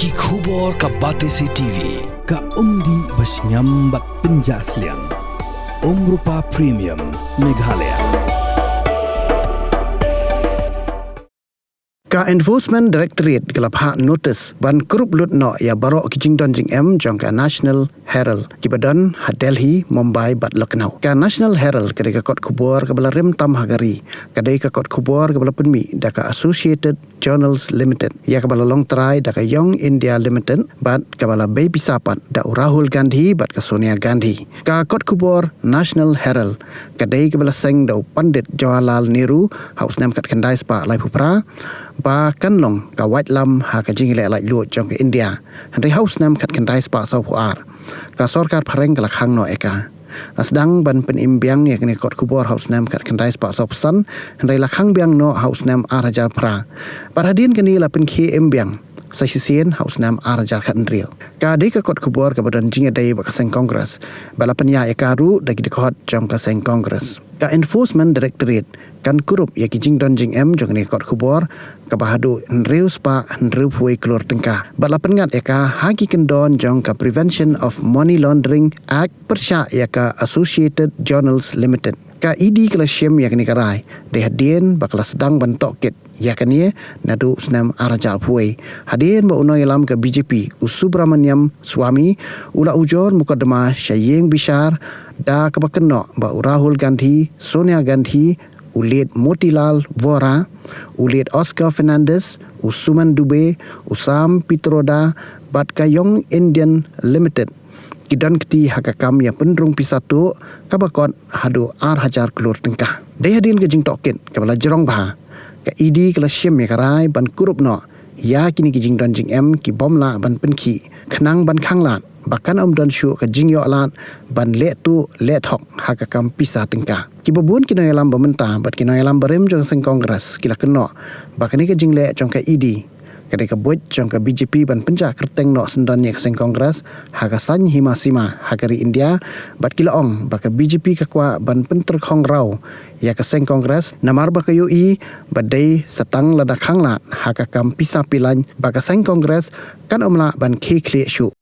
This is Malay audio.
Ki khubor ka Batesi TV. Ka umdi basnyam bak penjaslian. Rupa Premium Meghalaya. Ka Enforcement Directorate gelap notice ban grup lut no ya barok ki jingdon jing jong ka National Herald ki badan ha Delhi, Mumbai bat Lucknow. Ka National Herald kadai ka kot khubor ka bala rim tam hagari kadai ka kot khubor ka bala penmi da ka Associated Journals Limited ya ka bala long try da ka Young India Limited bat ka bala Baby Sapat da Rahul Gandhi bat ka Sonia Gandhi. Ka kot khubor National Herald kadai ka bala seng da Pandit Jawaharlal Nehru haus nam kat kandai spa lai phupra ba kan long ka White Lam ha ka jingle lai lu jong ka India handai haus nam kat kandai spa sau puar ka sorkar phareng ka lakhang no eka asdang ban pen imbiang ni kene kot kubor haus nam kat kandai spa sau pesan handai lakhang biang no haus nam arajar pra paradin kini la pen khi imbiang sasien haus nam arajar khat nrio ka de ka kot kubor ka badan jinga dai ba ka seng congress bala penya eka ru dagi de khot jong ka seng congress ka Enforcement Directorate kan kurup ya ki jingdon jing jong ni kot khubor ka bahadu nriu spa nriu pui klor tengka bala pengat eka haki kendon jong ka Prevention of Money Laundering Act persya ya ka Associated Journals Limited ka ID kala syem ya kini karai de hadien bakala sedang bantok kit ya kani nadu snam araja pui hadien ba unoy lam ka BJP Subramaniam Swamy ula ujor mukadama Syayeng Bishar da kabakeno ba Rahul Gandhi, Sonia Gandhi, ulit Motilal Vora, ulit Oscar Fernandez, Usuman Dube, Usam Pitroda, bat ka Young Indian Limited. Kidan keti hakakam ya pendrung pisatu kabakot hadu hajar kelur tengkah. Daya hadin ke jing tokin kabala jerong bah. Ka idi kala syem ya karai ban kurup no. Ya kini ki jing don jing ki bomla ban penki. Kenang ban khanglat. Bahkan don syu ka jing yo alat ban le tu le thok hakakam pisah tengkah. Ki babun kino yalam bementah bat kino yalam berem jong seng kongres kila keno. Bahkan ni ka jing le jong ka idi. Kadai ka buat jong ka BJP ban penja kerteng no sendan ni ka seng kongres haka san hima sima hakari India bat kila ong baka BJP ka kwa ban penter khong rau ya ka seng kongres namar baka UI badai setang lada khanglat hakakam pisah pilan baka seng kongres kan omla ban ke kle syu